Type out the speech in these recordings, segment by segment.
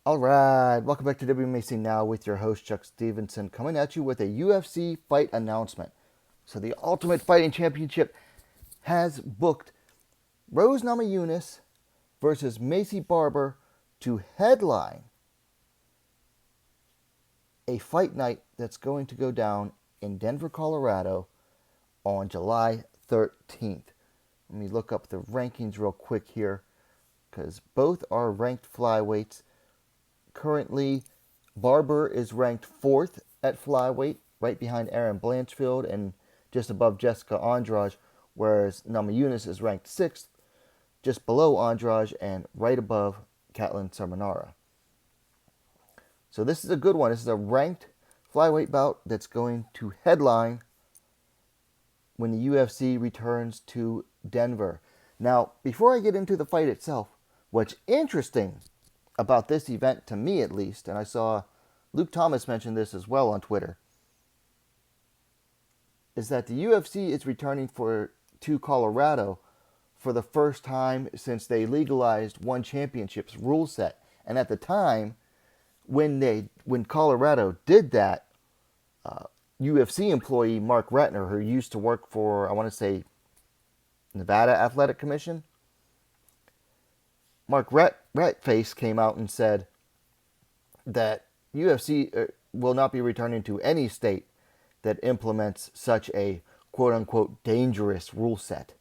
All right, welcome back to WMMA Now with your host Chuck Stevenson, coming at you with a UFC fight announcement. So the Ultimate Fighting Championship has booked Rose Namajunas versus Maycee Barber to headline a fight night that's going to go down in Denver, Colorado on July 13th. Let me look up the rankings real quick here because both are ranked flyweights. Currently, Barber is ranked 4th at flyweight, right behind Erin Blanchfield and just above Jessica Andrade, whereas Namajunas is ranked 6th, just below Andrade and right above Katlyn Sermonara. So this is a good one. This is a ranked flyweight bout that's going to headline when the UFC returns to Denver. Now, before I get into the fight itself, what's interesting about this event, to me at least, and I saw Luke Thomas mention this as well on Twitter, is that the UFC is returning to Colorado for the first time since they legalized one championship's rule set. And at the time, when Colorado did that, UFC employee Mark Retner, who used to work for, I want to say, Nevada Athletic Commission, Mark Ratface came out and said that UFC will not be returning to any state that implements such a quote-unquote dangerous rule set.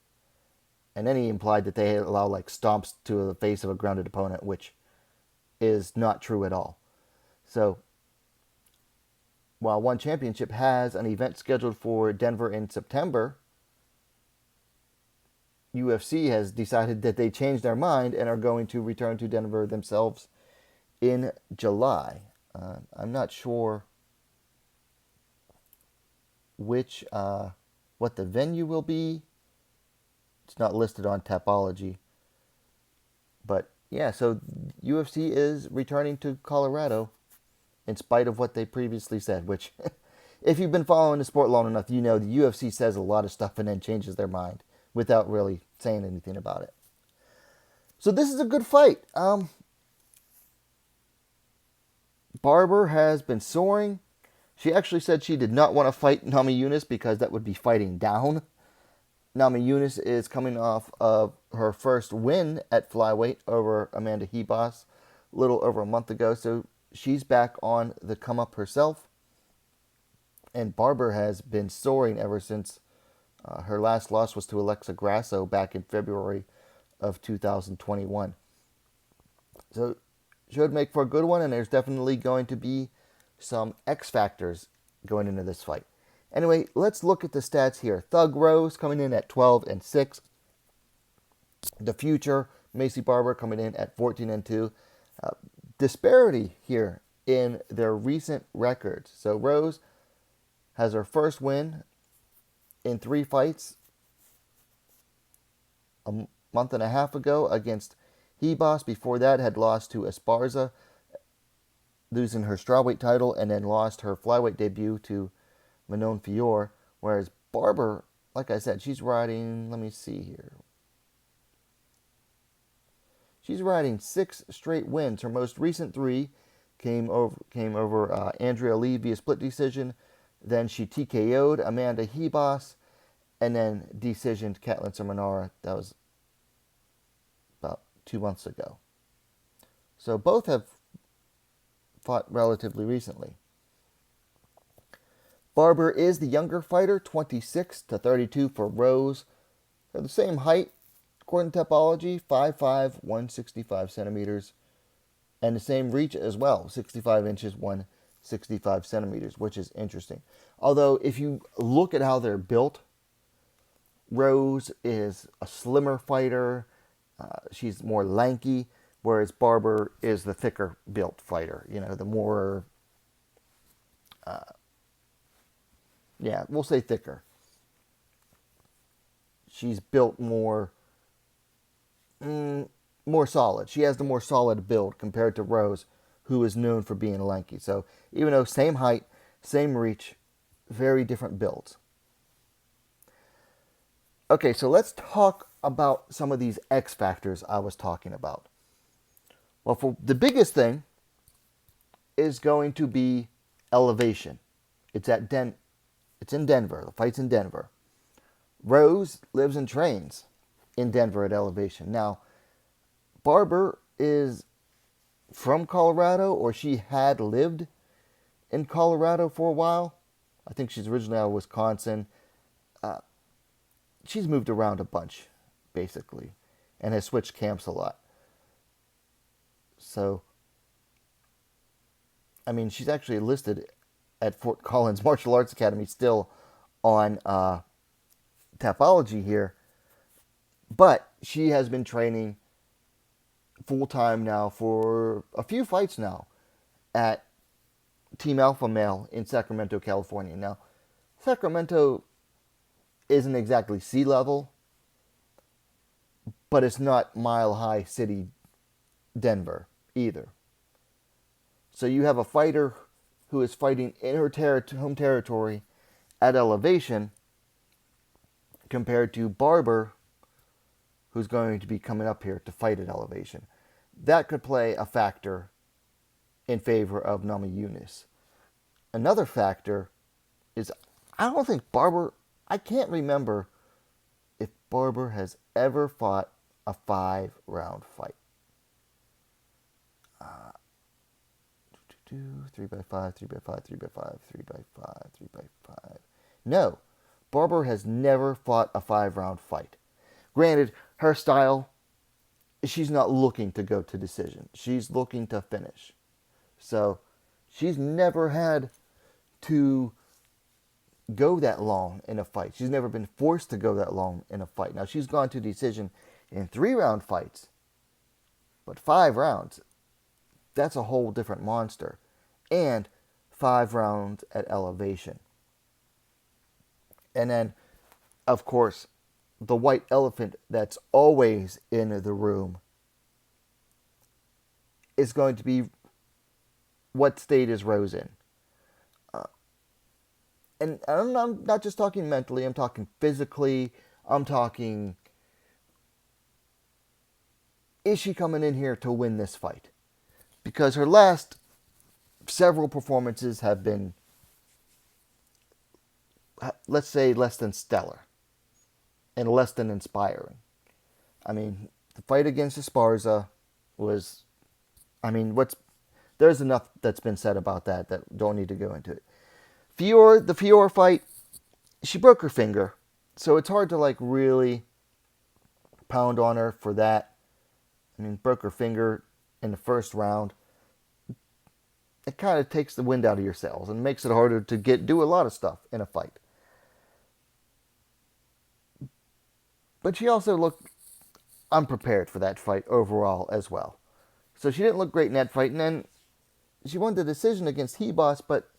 And then he implied that they allow like stomps to the face of a grounded opponent, which is not true at all. So, while one championship has an event scheduled for Denver in September, UFC has decided that they changed their mind and are going to return to Denver themselves in July. I'm not sure what the venue will be. It's not listed on Tapology. But yeah, so UFC is returning to Colorado in spite of what they previously said, which if you've been following the sport long enough, you know the UFC says a lot of stuff and then changes their mind without really saying anything about it. So this is a good fight. Barber has been soaring. She actually said she did not want to fight Namajunas because that would be fighting down. Namajunas is coming off of her first win at flyweight over Amanda Hebos a little over a month ago, so she's back on the come up herself. And Barber has been soaring ever since her last loss was to Alexa Grasso back in February of 2021. So should make for a good one, and there's definitely going to be some X factors going into this fight. Anyway, let's look at the stats here. Thug Rose coming in at 12-6. The future Maycee Barber coming in at 14-2. Disparity here in their recent records. So Rose has her first win in 3 fights a month and a half ago against Hebos. Before that, had lost to Esparza, losing her strawweight title, and then lost her flyweight debut to Manon Fior. Whereas Barber, like I said, she's riding, let me see here. She's riding 6 straight wins. Her most recent 3 came over Andrea Lee via split decision. Then she TKO'd Amanda Hebos, and then decisioned Katlyn Sermonara. That was about 2 months ago. So both have fought relatively recently. Barber is the younger fighter, 26-32 for Rose. They're the same height, according to Tapology, 5'5", 165 centimeters. And the same reach as well, 65 inches, 165 centimeters, which is interesting. Although, if you look at how they're built, Rose is a slimmer fighter. She's more lanky, whereas Barber is the thicker built fighter. You know, the more, we'll say thicker. She's built more solid. She has the more solid build compared to Rose, who is known for being lanky. So even though same height, same reach, very different builds. Okay, so let's talk about some of these X factors I was talking about. Well, for the biggest thing is going to be Elevation. It's in Denver. The fight's in Denver. Rose lives and trains in Denver at Elevation. Now, Barber is from Colorado, or she had lived in Colorado for a while. I think she's originally out of Wisconsin. She's moved around a bunch, basically, and has switched camps a lot. So, I mean, she's actually listed at Fort Collins Martial Arts Academy still on Tapology here. But she has been training full-time now for a few fights now at Team Alpha Male in Sacramento, California. Now, Sacramento isn't exactly sea level, but it's not mile-high city Denver either. So you have a fighter who is fighting in her home territory at Elevation compared to Barber, who's going to be coming up here to fight at Elevation. That could play a factor in favor of Namajunas. Another factor is I don't think Barber, I can't remember if Barber has ever fought a 5-round fight. 3x5, 3x5, 3x5, 3x5, 3x5. No, Barber has never fought a 5-round fight. Granted, her style, she's not looking to go to decision. She's looking to finish. So, she's never had to go that long in a fight. She's never been forced to go that long in a fight. Now, she's gone to decision in 3-round fights, but 5 rounds, that's a whole different monster. And 5 rounds at Elevation. And then, of course, the white elephant that's always in the room is going to be, what state is Rose in? And I'm not just talking mentally, I'm talking physically, I'm talking, is she coming in here to win this fight? Because her last several performances have been, let's say, less than stellar and less than inspiring. I mean, the fight against Esparza was, I mean, there's enough that's been said about that don't need to go into it. The Fiore fight, she broke her finger, so it's hard to really pound on her for that. I mean, broke her finger in the first round. It kind of takes the wind out of your sails and makes it harder to do a lot of stuff in a fight. But she also looked unprepared for that fight overall as well. So she didn't look great in that fight, and then she won the decision against Hebos, but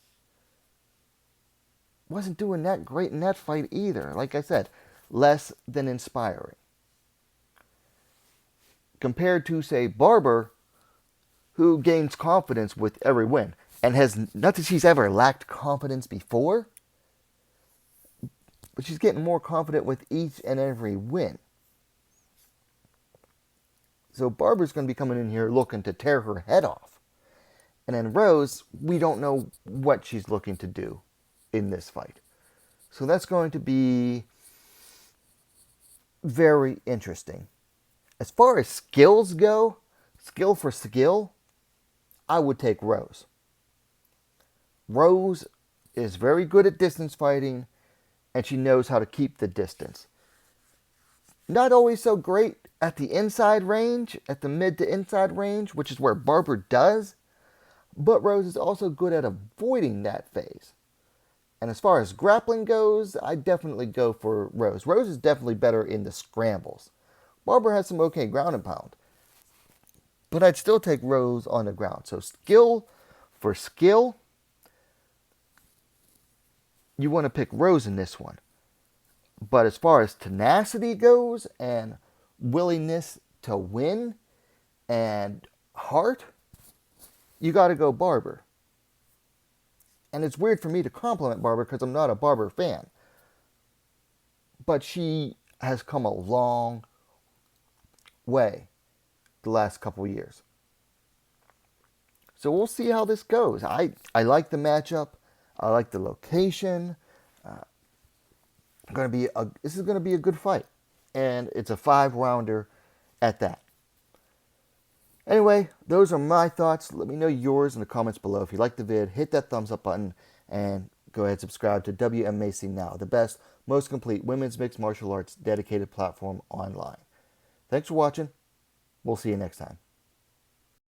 wasn't doing that great in that fight either. Like I said, less than inspiring. Compared to, say, Barber, who gains confidence with every win, and has, not that she's ever lacked confidence before, but she's getting more confident with each and every win. So Barber's going to be coming in here looking to tear her head off. And then Rose, we don't know what she's looking to do in this fight. So that's going to be very interesting. As far as skills go, skill for skill, I would take Rose. Rose is very good at distance fighting, and she knows how to keep the distance. Not always so great at the inside range, at the mid to inside range, which is where Barber does, but Rose is also good at avoiding that phase. And as far as grappling goes, I definitely go for Rose. Rose is definitely better in the scrambles. Barber has some okay ground and pound, but I'd still take Rose on the ground. So skill for skill, you want to pick Rose in this one. But as far as tenacity goes and willingness to win and heart, you got to go Barber. And it's weird for me to compliment Barber because I'm not a Barber fan. But she has come a long way the last couple years. So we'll see how this goes. I like the matchup. I like the location. This is gonna be a good fight, and it's a 5-rounder at that. Anyway, those are my thoughts. Let me know yours in the comments below. If you liked the vid, hit that thumbs up button and go ahead and subscribe to WMMA Now, the best, most complete women's mixed martial arts dedicated platform online. Thanks for watching. We'll see you next time.